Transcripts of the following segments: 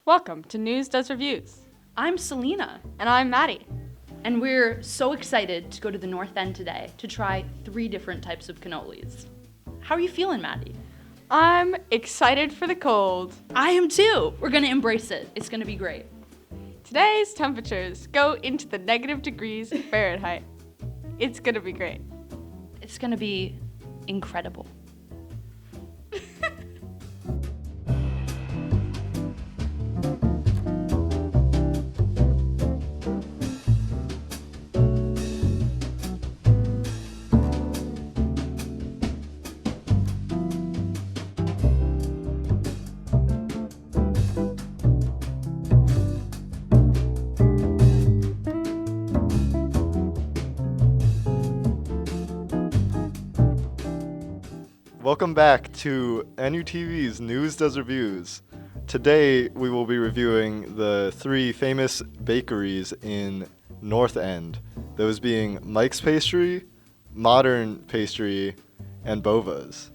Welcome to News Does Reviews. I'm Celena. And I'm Maddie. And we're so excited to go to the North End today to try 3 different types of cannolis. How are you feeling, Maddie? I'm excited for the cold. I am too. We're gonna embrace it. It's gonna be great. Today's temperatures go into the negative degrees Fahrenheit. It's gonna be great. It's gonna be incredible. Welcome back to NUTV's News Does Reviews. Today we will be reviewing the 3 famous bakeries in North End, those being Mike's Pastry, Modern Pastry, and Bova's.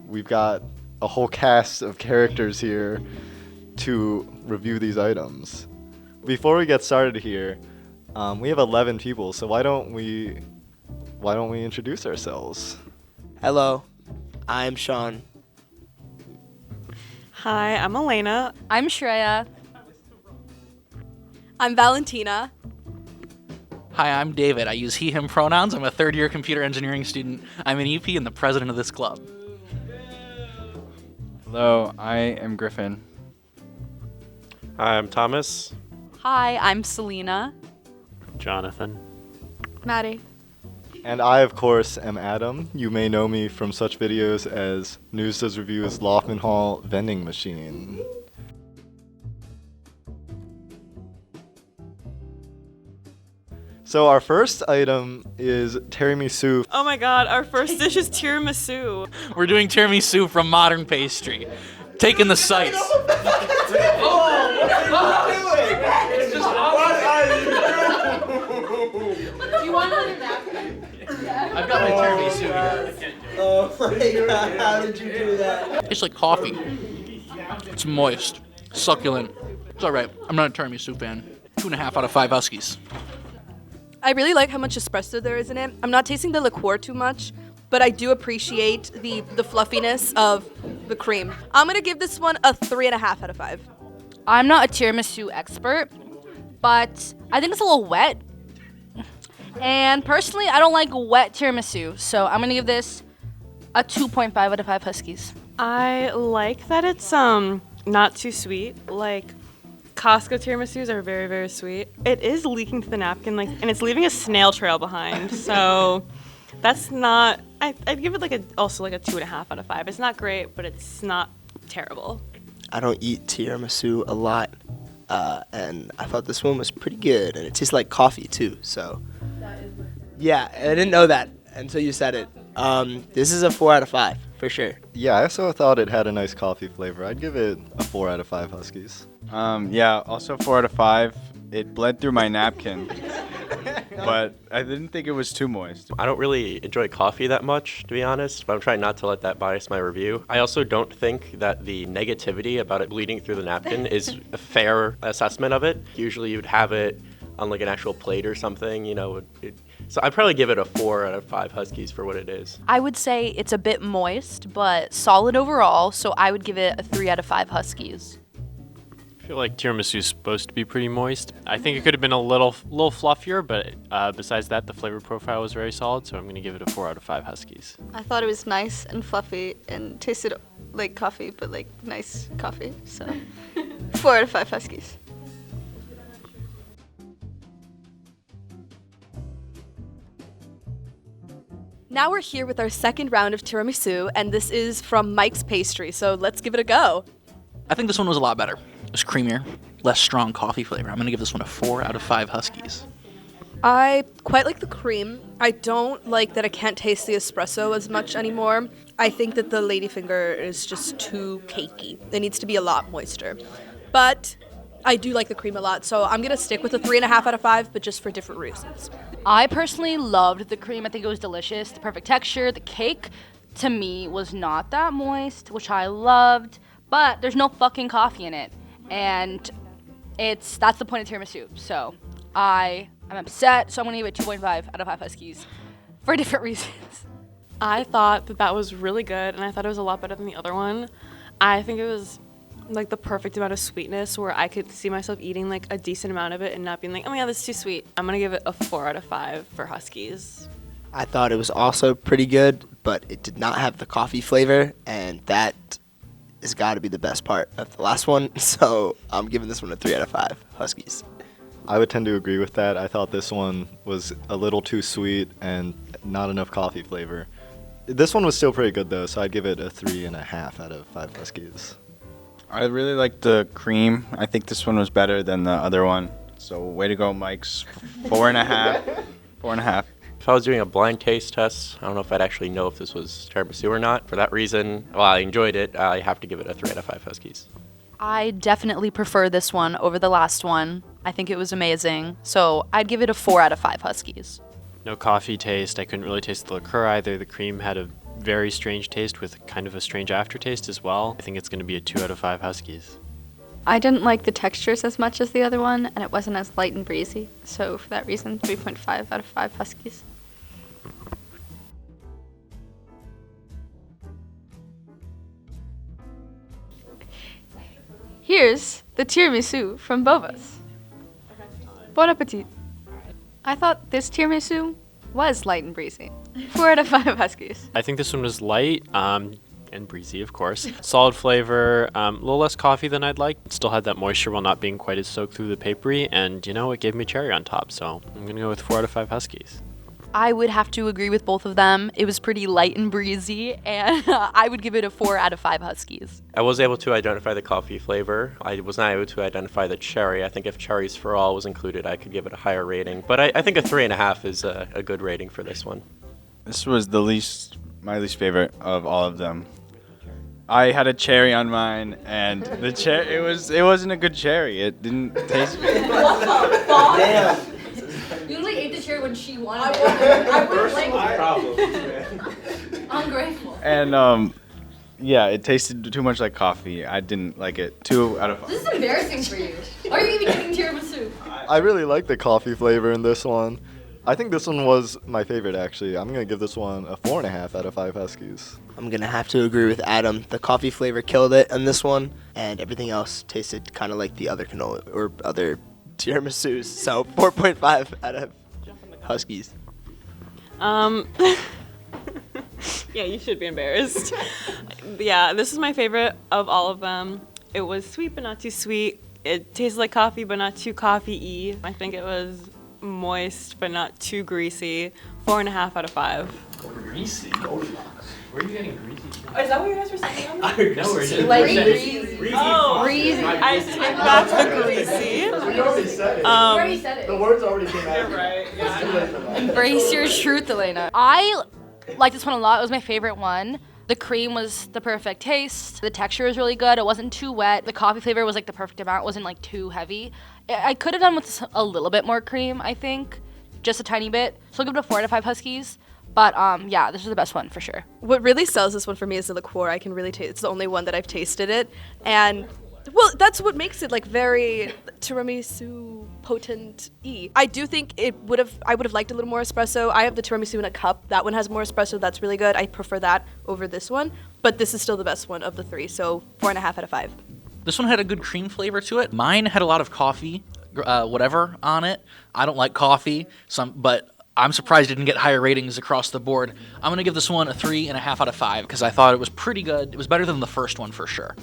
We've got a whole cast of characters here to review these items. Before we get started here, we have 11 people, so why don't we introduce ourselves? Hello, I'm Sean. Hi, I'm Alleyna. I'm Shreya. I'm Valentina. Hi, I'm David. I use he, him pronouns. I'm a third-year computer engineering student. I'm an EP and the president of this club. Hello, I am Griffin. Hi, I'm Thomas. Hi, I'm Celena. Jonathan. Maddie. And I, of course, am Adam. You may know me from such videos as News Does Reviews Loftman Hall Vending Machine. So our first item is tiramisu. Oh my god, our first dish is tiramisu. We're doing tiramisu from Modern Pastry. Taking the sights. Do you want another napkin? I've got my tiramisu here. Oh my god, how did you do that? It's like coffee. It's moist, succulent. It's all right. I'm not a tiramisu fan. 2.5 out of 5 Huskies. I really like how much espresso there is in it. I'm not tasting the liqueur too much, but I do appreciate the fluffiness of the cream. I'm gonna give this one a 3.5 out of 5. I'm not a tiramisu expert, but I think it's a little wet. And personally, I don't like wet tiramisu, so I'm gonna give this a 2.5 out of 5 Huskies. I like that it's not too sweet. Like Costco tiramisus are very, very sweet. It is leaking to the napkin, and it's leaving a snail trail behind. So that's not. I'd give it also a 2.5 out of 5. It's not great, but it's not terrible. I don't eat tiramisu a lot, and I thought this one was pretty good, and it tastes like coffee too. So yeah, I didn't know that until you said it. This is a 4 out of 5 for sure. Yeah, I also thought it had a nice coffee flavor. I'd give it a 4 out of 5 Huskies. Yeah, also 4 out of 5. It bled through my napkin, but I didn't think it was too moist. I don't really enjoy coffee that much, to be honest, but I'm trying not to let that bias my review. I also don't think that the negativity about it bleeding through the napkin is a fair assessment of it. Usually you'd have it on an actual plate or something, so I'd probably give it a 4 out of 5 Huskies for what it is. I would say it's a bit moist, but solid overall, so I would give it a 3 out of 5 Huskies. I feel like tiramisu is supposed to be pretty moist. I think it could have been a little fluffier, but besides that, the flavor profile was very solid, so I'm going to give it a 4 out of 5 Huskies. I thought it was nice and fluffy and tasted like coffee, but like nice coffee. So 4 out of 5 Huskies. Now we're here with our second round of tiramisu, and this is from Mike's Pastry. So let's give it a go. I think this one was a lot better. It was creamier, less strong coffee flavor. I'm going to give this one a 4 out of 5 Huskies. I quite like the cream. I don't like that I can't taste the espresso as much anymore. I think that the ladyfinger is just too cakey. It needs to be a lot moister. But I do like the cream a lot, so I'm going to stick with a 3.5 out of 5, but just for different reasons. I personally loved the cream. I think it was delicious. The perfect texture. The cake, to me, was not that moist, which I loved. but there's no fucking coffee in it. And that's the point of tiramisu. So I'm upset, so I'm gonna give it 2.5 out of 5 Huskies for different reasons. I thought that was really good, and I thought it was a lot better than the other one. I think it was like the perfect amount of sweetness where I could see myself eating like a decent amount of it and not being like, oh my god, this is too sweet. I'm gonna give it a 4 out of 5 for Huskies. I thought it was also pretty good, but it did not have the coffee flavor, and that has got to be the best part of the last one. So I'm giving this one a 3 out of 5 Huskies. I would tend to agree with that. I thought this one was a little too sweet and not enough coffee flavor. This one was still pretty good though, so I'd give it a 3.5 out of 5 Huskies. I really liked the cream. I think this one was better than the other one. So way to go, Mike's. 4.5. 4.5. If I was doing a blind taste test, I don't know if I'd actually know if this was tiramisu or not. For that reason, while I enjoyed it, I have to give it a 3 out of 5 Huskies. I definitely prefer this one over the last one. I think it was amazing. So I'd give it a 4 out of 5 Huskies. No coffee taste. I couldn't really taste the liqueur either. The cream had a very strange taste with kind of a strange aftertaste as well. I think it's going to be a 2 out of 5 Huskies. I didn't like the textures as much as the other one, and it wasn't as light and breezy. So for that reason, 3.5 out of 5 Huskies. Here's the tiramisu from Bova's. Bon appetit. I thought this tiramisu was light and breezy. 4 out of 5 Huskies. I think this one was light and breezy, of course. Solid flavor, a little less coffee than I'd like. It still had that moisture while not being quite as soaked through the papery, and you know, it gave me cherry on top, so I'm going to go with 4 out of 5 Huskies. I would have to agree with both of them. It was pretty light and breezy, and I would give it a 4 out of 5 Huskies. I was able to identify the coffee flavor. I was not able to identify the cherry. I think if cherries for all was included, I could give it a higher rating. But I think a 3.5 is a good rating for this one. This was my least favorite of all of them. I had a cherry on mine, and the cherry it wasn't a good cherry. It didn't taste good. Damn. You only ate the cherry when she wanted it. I would like ungrateful. And yeah, it tasted too much like coffee. I didn't like it. 2 out of 5. This is embarrassing for you. Why are you even eating tiramisu? I really like the coffee flavor in this one. I think this one was my favorite actually. I'm gonna give this one a 4.5 out of 5 Huskies. I'm gonna have to agree with Adam. The coffee flavor killed it on this one, and everything else tasted kind of like the other cannoli or other tiramisus. So 4.5 out of Huskies. Yeah, you should be embarrassed. Yeah, this is my favorite of all of them. It was sweet but not too sweet. It tasted like coffee but not too coffee-y. I think it was moist but not too greasy. 4.5 out of 5. Greasy? Where are you getting greasy? Is that what you guys were saying? No, we're just Greasy. Oh, Greasy. I take back the greasy. We already said it. You already said it. The words already came out. You're right. Yeah. Embrace your truth, Alleyna. I like this one a lot. It was my favorite one. The cream was the perfect taste. The texture was really good. It wasn't too wet. The coffee flavor was like the perfect amount. It wasn't like too heavy. I could have done with a little bit more cream, I think. Just a tiny bit. So I'll give it a 4 out of 5 Huskies. But yeah, this is the best one for sure. What really sells this one for me is the liqueur. I can really taste. It's the only one that I've tasted it, and well, that's what makes it like very tiramisu potent-y. I do think I would have liked a little more espresso. I have the tiramisu in a cup. That one has more espresso. That's really good. I prefer that over this one. But this is still the best one of the 3. So 4.5 out of 5. This one had a good cream flavor to it. Mine had a lot of coffee, whatever, on it. I don't like coffee, but I'm surprised it didn't get higher ratings across the board. I'm going to give this one a 3.5 out of 5 because I thought it was pretty good. It was better than the first one for sure.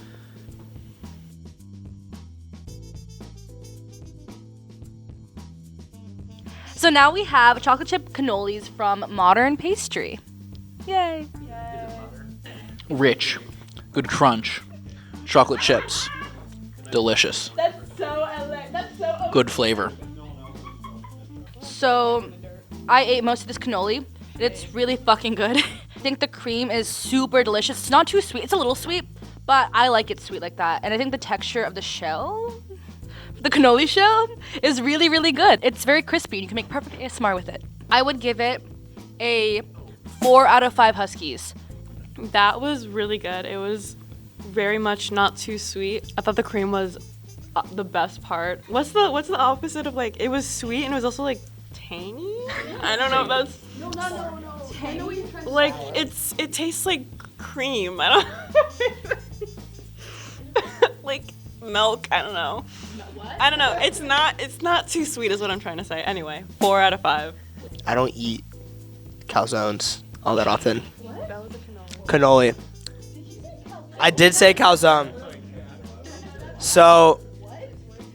So now we have chocolate chip cannolis from Modern Pastry. Yay. Rich, good crunch, chocolate chips, delicious. That's so Good flavor. So I ate most of this cannoli. It's really fucking good. I think the cream is super delicious. It's not too sweet. It's a little sweet, but I like it sweet like that. And I think the texture of the shell, the cannoli shell, is really, really good. It's very crispy. You can make perfect ASMR with it. I would give it a 4 out of 5 Huskies. That was really good. It was very much not too sweet. I thought the cream was the best part. What's the opposite of like, it was sweet and it was also like tangy? I don't know if that's... No. Like, it tastes like cream. I don't like milk, I don't know. I don't know. It's not too sweet is what I'm trying to say. Anyway, 4 out of 5. I don't eat calzones all that often. What? Cannoli. I did say calzone. So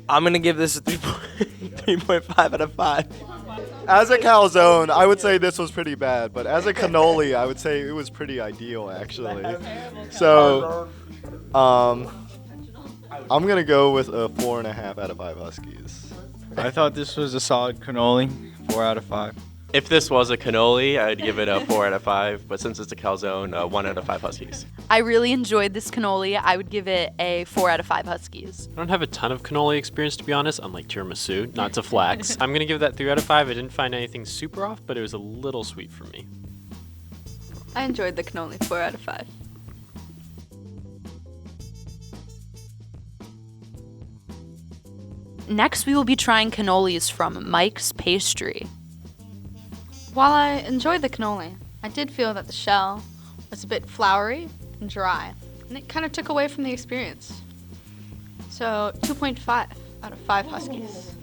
I'm gonna give this a 3.5 out of 5. As a calzone, I would say this was pretty bad, but as a cannoli, I would say it was pretty ideal, actually. So, I'm gonna go with a 4.5 out of 5 Huskies. I thought this was a solid cannoli. 4 out of 5. If this was a cannoli, I'd give it a 4 out of 5. But since it's a calzone, 1 out of 5 Huskies. I really enjoyed this cannoli. I would give it a 4 out of 5 Huskies. I don't have a ton of cannoli experience, to be honest, unlike tiramisu, not to flex. I'm going to give that 3 out of 5. I didn't find anything super off, but it was a little sweet for me. I enjoyed the cannoli, 4 out of 5. Next, we will be trying cannolis from Mike's Pastry. While I enjoyed the cannoli, I did feel that the shell was a bit floury and dry, and it kind of took away from the experience. So 2.5 out of 5 Huskies.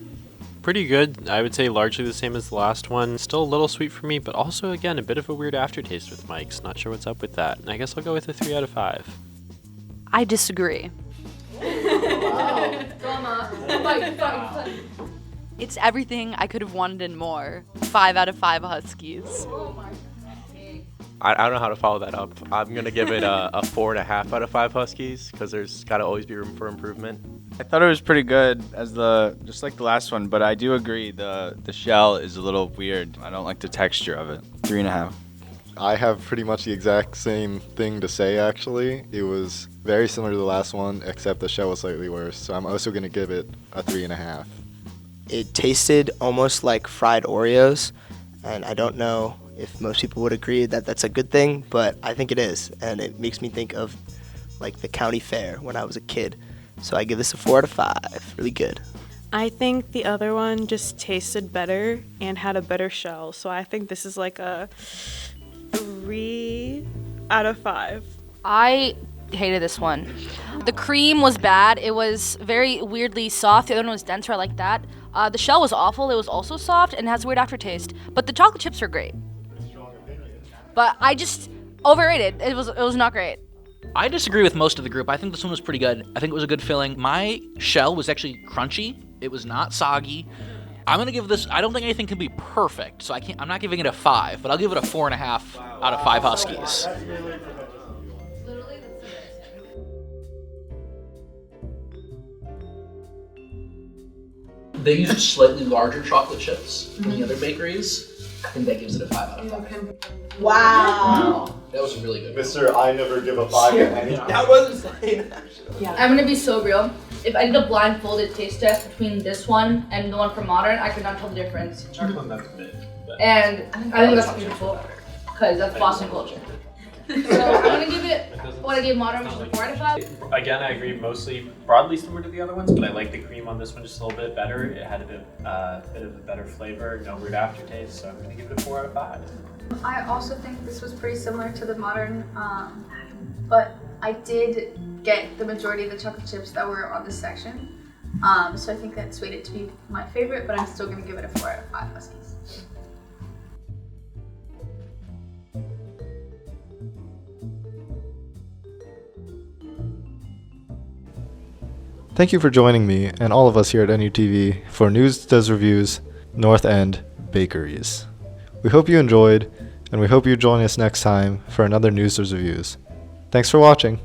Pretty good. I would say largely the same as the last one. Still a little sweet for me, but also, again, a bit of a weird aftertaste with Mike's. Not sure what's up with that. I guess I'll go with a 3 out of 5. I disagree. It's everything I could have wanted and more. 5 out of 5 Huskies. I don't know how to follow that up. I'm going to give it a 4.5 out of 5 Huskies because there's got to always be room for improvement. I thought it was pretty good as just like the last one, but I do agree the shell is a little weird. I don't like the texture of it. 3.5. I have pretty much the exact same thing to say, actually. It was very similar to the last one, except the shell was slightly worse. So I'm also going to give it a 3.5. It tasted almost like fried Oreos, and I don't know if most people would agree that that's a good thing, but I think it is, and it makes me think of like the county fair when I was a kid. So I give this a 4 out of 5. Really good. I think the other one just tasted better and had a better shell, so I think this is like a 3 out of 5. I hated this one. The cream was bad. It was very weirdly soft. The other one was denser. I like that. The shell was awful. It was also soft and has a weird aftertaste. But the chocolate chips are great. But I just overrated. It was not great. I disagree with most of the group. I think this one was pretty good. I think it was a good filling. My shell was actually crunchy. It was not soggy. I'm gonna give this. I don't think anything can be perfect, so I'm not giving it a 5, but I'll give it a 4.5 out of 5 Huskies. They used slightly larger chocolate chips than the other bakeries. I think that gives it a 5 out of 5. Wow. That was really good. Mr. I never give a 5 to anything. That was insane, actually. I'm gonna be so real. If I did a blindfolded taste test between this one and the one from Modern, I could not tell the difference. And I think that's beautiful, because that's Boston culture. So I'm gonna give it what I gave Modern, which is a 4 out of 5. Again, I agree, mostly broadly similar to the other ones, but I like the cream on this one just a little bit better. It had a bit of a better flavor, no weird aftertaste, so I'm gonna give it a 4 out of 5. I also think this was pretty similar to the Modern, but I did get the majority of the chocolate chips that were on this section. So I think that swayed it to be my favorite, but I'm still gonna give it a 4 out of 5 Huskies. Thank you for joining me and all of us here at NUTV for News Does Reviews North End Bakeries. We hope you enjoyed, and we hope you join us next time for another News Does Reviews. Thanks for watching.